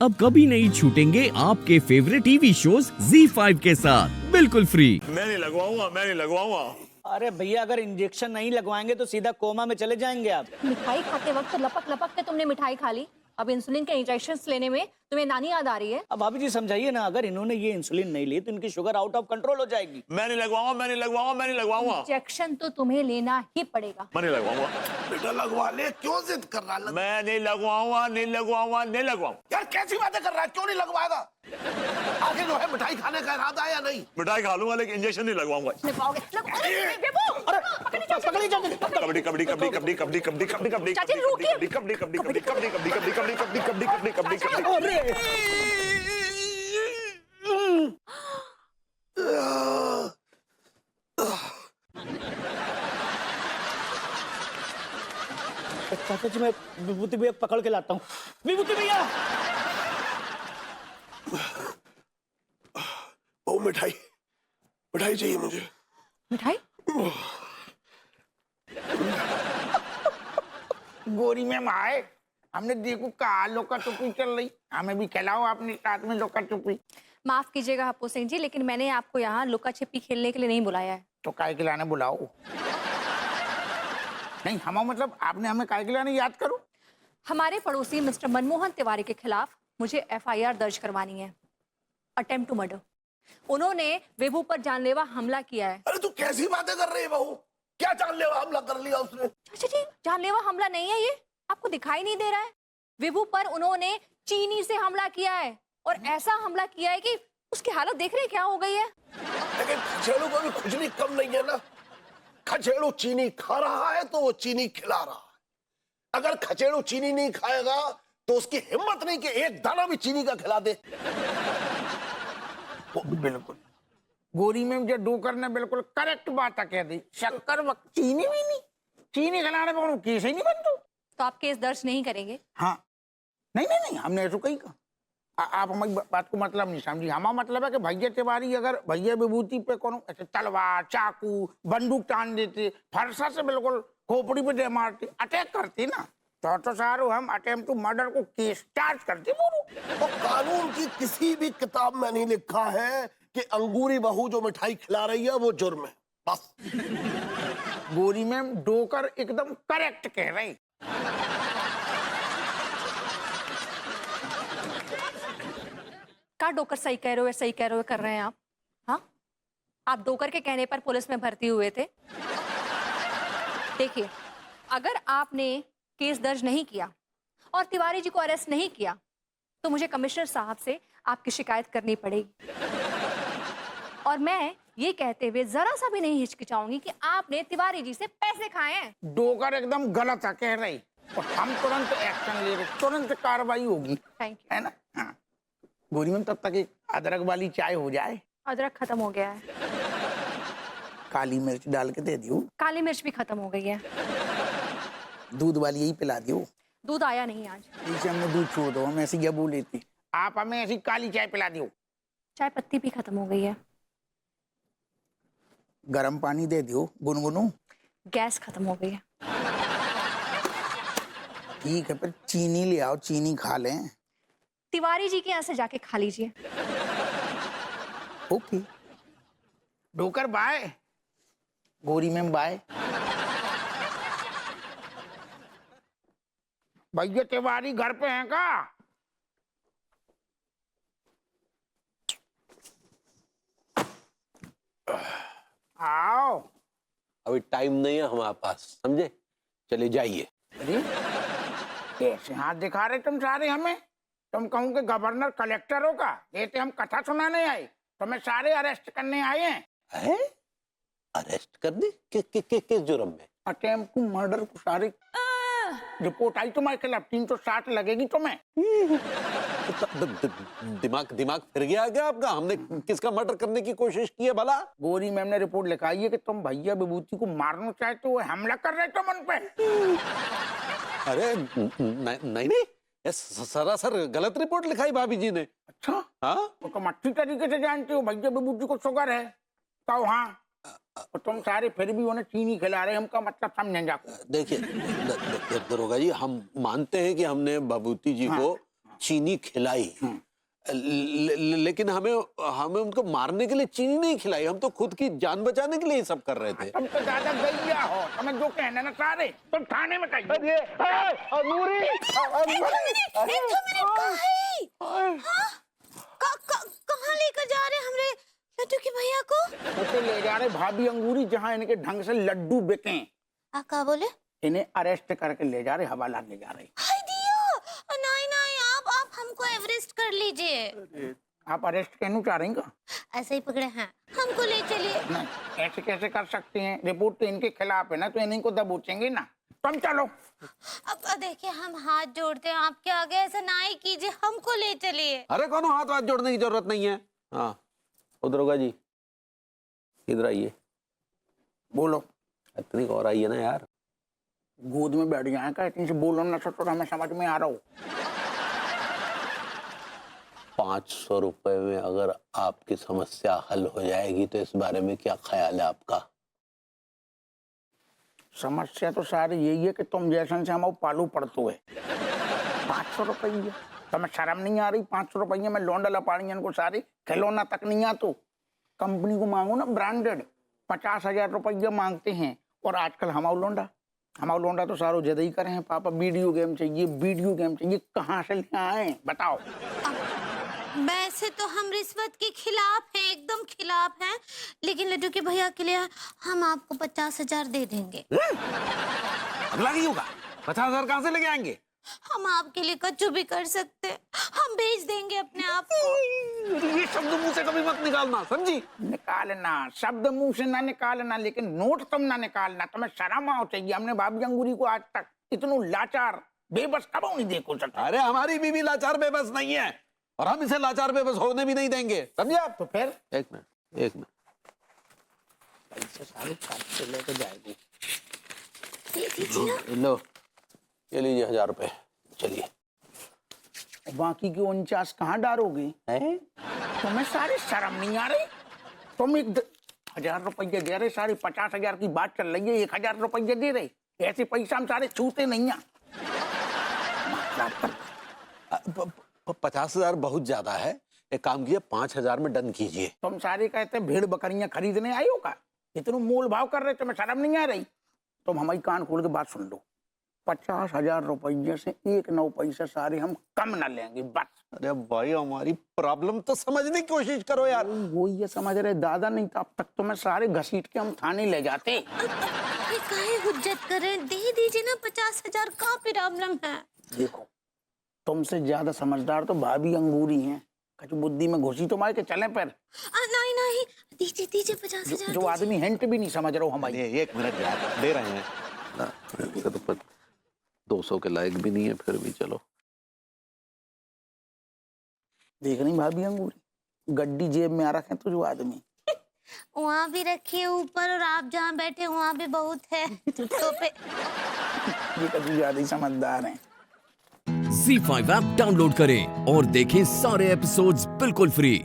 अब कभी नहीं छूटेंगे आपके फेवरेट टीवी शोज ZEE5 के साथ बिल्कुल फ्री। मैं नहीं लगवाऊंगा। अरे भैया, अगर इंजेक्शन नहीं लगवाएंगे तो सीधा कोमा में चले जाएंगे आप। मिठाई खाते वक्त लपक लपक के तुमने मिठाई खा ली। अब इंसुलिन के इंजेक्शंस लेने में तुम्हें नानी याद आ रही है। अब भाभी जी समझाइए ना, अगर इन्होंने ये इंसुलिन नहीं ली तो इनकी शुगर आउट ऑफ कंट्रोल हो जाएगी। मैं नहीं लगवाऊंगा। इंजेक्शन तो तुम्हें लेना ही पड़ेगा। मैं नहीं लगवाऊंगा। बेटा लगवा ले, क्यों जिद कर रहा है? मैं नहीं लगवाऊंगा। यार कैसी बातें कर रहा है, क्यों नहीं लगवाएगा? आगे जो है मिठाई खाने का इरादा है या नहीं? मिठाई खा लूंगा लेकिन इंजेक्शन नहीं लगवाऊंगा। लगवाओगे? चाचा जी, मैं विभूति भैया पकड़ के लाता हूँ। विभूति भैया, वो मिठाई मिठाई चाहिए मुझे। मिठाई? गोरी में आए, हमने देखो कहा लोका टुपी चल रही, हमें भी खिलाओ अपने साथ में लोका टुपी। माफ कीजिएगा हप्पू सिंह जी, लेकिन मैंने आपको यहाँ लुका छिपी खेलने के लिए नहीं बुलाया है। तो काय के लाने बुलाओ? नहीं हम मतलब आपने हमें काय के लाने याद करो। हमारे पड़ोसी मिस्टर मनमोहन तिवारी के खिलाफ मुझे FIR दर्ज करवानी है, अटेम्प्ट टू मर्डर। उन्होंने विभू पर जानलेवा हमला किया है। अरे तू कैसी बातें कर रही है बहू? क्या जानलेवा हमला कर लिया उसने? चाचा जी, जानलेवा हमला नहीं है ये, आपको दिखाई नहीं दे रहा है? विभू पर उन्होंने चीनी से हमला किया है, और ऐसा हमला किया है कि उसकी हालत देख रहे हैं क्या हो गई है। लेकिन खचेड़ू को भी खुजली कम नहीं है ना। खचेड़ू चीनी खा रहा है तो वो चीनी खिला रहा है। अगर खचेड़ू चीनी नहीं खाएगा तो उसकी हिम्मत नहीं कि एक दाना भी चीनी का खिला दे। बिल्कुल गोरी में जो डोकर ने बिल्कुल करेक्ट बात कह दी। शक्कर चीनी भी नहीं, चीनी खिलाने पर केस ही नहीं बनता। तो आप केस दर्ज नहीं करेंगे? हाँ नहीं हमने ऐसा कहीं कहा। आप हमारी बात को मतलब नहीं समझी। हमारा मतलब है कि भैया तिवारी अगर भैया विभूति पे कोनो तलवार चाकू बंदूक टान देते, फरसा से बिल्कुल खोपड़ी पे दे मारते, अटैक करते ना, तो सारो हम अटेम्प्ट टू मर्डर को केस चार्ज करते। बोलो तो कानून की किसी भी किताब में नहीं लिखा है कि अंगूरी बहू जो मिठाई खिला रही है वो जुर्म है। बस गोरी मैम डोकर एकदम करेक्ट कह रहे। का डोकर सही कह रहे हो, सही कह रहे हो कर रहे हैं आप? हाँ, आप डोकर के कहने पर पुलिस में भर्ती हुए थे। देखिए, अगर आपने केस दर्ज नहीं किया और तिवारी जी को अरेस्ट नहीं किया तो मुझे कमिश्नर साहब से आपकी शिकायत करनी पड़ेगी। और मैं ये कहते हुए जरा सा भी नहीं हिचकिचाऊंगी कि आपने तिवारी जी से पैसे खाए हैं। डोकर एकदम गलत है कह रही, और हम तुरंत एक्शन ले रहे, तुरंत कार्रवाई होगी। Thank you. है ना? हाँ। गोरी में तब तक एक अदरक वाली चाय हो जाए। अदरक खत्म हो गया है। काली मिर्च डाल के दे दियो। काली मिर्च भी खत्म हो गई है। दूध वाली यही पिला दियो। दूध आया नहीं आज। इसे हमने दूध छोड़ दो, हम ऐसी गबू लेते। आप हमें ऐसी काली चाय पिला दियो। चाय पत्ती भी खत्म हो गई है। गर्म पानी दे दियो गुनगुनू। गैस खत्म हो गई है। ठीक है, पर चीनी ले आओ, चीनी खा लें। तिवारी जी के यहाँ से जाके खा लीजिए। ओके डोकर बाय। गोरी मैम बाय। भैया तिवारी घर पे हैं का? आओ। अभी टाइम नहीं है हमारे पास, समझे? चले जाइए। अरे कैसे हाथ दिखा रहे तुम सारे हमें? तुम कहूँ कि गवर्नर कलेक्टर हो का? कहते हम कथा सुनाने आए, तुम्हें सारे अरेस्ट करने आए हैं। है? अरेस्ट कर दी? किस जुर्म में? अटेम्प्ट टू मर्डर को सारी रिपोर्ट आई तुम्हारे खिलाफ। 360 लगेगी तुम्हें। दिमाग फिर गया क्या आपका? हमने किसका मर्डर करने की कोशिश की है भला? गोरी मैम ने रिपोर्ट लिखाई है कि तुम भैया विभूति को मारना चाहते हो, हमला कर रहे तुम उन पे। अरे नहीं, ये सरासर गलत रिपोर्ट लिखाई भाभी जी ने। अच्छा हाँ, तो तुम अच्छी तरीके से जानते हो भैया विभूति को शुगर है तो? हाँ, और तुम सारे फिर भी उन्हें चीनी खिला रहे, हमका मतलब समझें जाको। देखिए दरोगा जी, हम मानते हैं कि हमने बबूती जी को चीनी खिलाई, लेकिन हमें उनको मारने के लिए चीनी नहीं खिलाई, हम तो खुद की जान बचाने के लिए ये सब कर रहे थे। तुम तो ज्यादा गैया हो, तुम्हें जो कहना ना सारे तुम थाने में कहिए। कहाँ लेकर जा रहे हमरे लड्डू के भैया को? उसे ले जा रहे भाभी अंगूरी, जहाँ इनके ढंग से लड्डू बिके। क्या बोले? इन्हें अरेस्ट करके ले जा रहे, हवाला ले जा रहे। हाय दिया, नहीं नहीं, आप हमको एवरेस्ट कर लीजिए। आप अरेस्ट कहना चाह रही हैं? ऐसे ही पकड़े हैं, हमको ले चलिए। नहीं, ऐसे कैसे कर सकते हैं? रिपोर्ट तो इनके खिलाफ है ना, तो इन्हीं को दबोचेंगे ना। तुम चलो। अब देखिए हम हाथ जोड़ते हैं आपके आगे, ऐसा ना ही कीजिए, हमको ले चलिए। अरे कौन हाथ जोड़ने की जरूरत नहीं है। हाँ दरोगा जी, इधर आइए। बोलो। इतनी और आइए ना यार, गोद में बैठ जाए का, इतनी से बोलो ना तो हमें समझ में आ रहा हो। 500 रुपए में अगर आपकी समस्या हल हो जाएगी तो इस बारे में क्या ख्याल है आपका? समस्या तो सारी यही है कि तुम जैसन से हम पालू पड़तो है। 500 रुपये तुम्हें शर्म नहीं आ रही? 500 रुपये में लौंडा लपाड़ियन को सारी खिलौना तक नहीं आ, तो कंपनी को मांगो ना ब्रांडेड। 50,000 रुपये मांगते हैं। और आजकल हमारा लौंडा तो सारो जद ही करे हैं, पापा वीडियो गेम चाहिए, कहाँ से ले आए बताओ? वैसे तो हम रिश्वत के खिलाफ हैं, एकदम खिलाफ हैं, लेकिन लड्डू के भैया के लिए हम आपको 50,000 दे देंगे। अगला नहीं होगा। 50,000 कहाँ से लेके आएंगे? हम आपके लिए कच्चू भी कर सकते, हम भेज देंगे अपने आप को। ये शब्द मुंह से कभी मत निकालना, समझी? निकालना शब्द मुंह से ना निकालना, लेकिन नोट तुम ना निकालना। तुम्हें शर्म आओ चाहिए। हमने भाभी अंगूरी को आज तक इतनू लाचार बेबस कब नहीं देखो सकता। अरे हमारी बीवी लाचार बेबस नहीं है, और हम इसे लाचार बेबस होने भी नहीं देंगे, समझे आप? तो फिर एक मिनट पैसे सारे काट के लेके जाएगी। लो ये लीजिए 1000 रुपए, चलिए। बाकी की 49 कहाँ डालोगे? तुम्हें सारी शर्म नहीं आ रही? तुम 1000 रुपये दे रहे, सारी 50,000 की बात चल रही है, 1000 रुपये दे रहे। ऐसे पैसा हम सारे छूते नहीं हैं। 50,000 बहुत ज्यादा है, एक काम कीजिए 5,000 में डन कीजिए। तुम सारे कहते भेड़ बकरियां खरीदने आए हो का? इतना मोल भाव कर रहे, तुम्हें शर्म नहीं आ रही? तुम हमारी कान खोल के बात सुन लो। 50,000 रुपये से 1 पैसे सारे हम कम ना लेंगे, बस। अरे भाई हमारी प्रॉब्लम तो समझने की कोशिश करो यार। वो ये समझ रहे दादा, नहीं तो अब तक तुम्हें सारे घसीट के हम थाने ले जाते। काहे हुज्जत कर रहे हैं? दे दीजिए ना, 50,000 का प्रॉब्लम है। देखो तुमसे ज्यादा समझदार तो भाभी अंगूरी हैं। कच बुद्धि में घुसी तो मार के चले पर। नहीं दीजिए 50,000। जो आदमी हिंट भी नहीं समझ रहा हूँ हमारी। 1 मिनट यार, दे रहे हैं ना, तो 200 के लायक भी नहीं है, फिर भी चलो। देख रही भाभी अंगूरी, गड्डी जेब में आ रखे तो जो आदमी वहाँ भी रखिए ऊपर, और आप जहाँ बैठे वहाँ भी बहुत है। तो पे ये कभी ज्यादा ही समझदार हैं। Z5 ऐप डाउनलोड करें और देखें सारे एपिसोड्स बिल्कुल फ्री।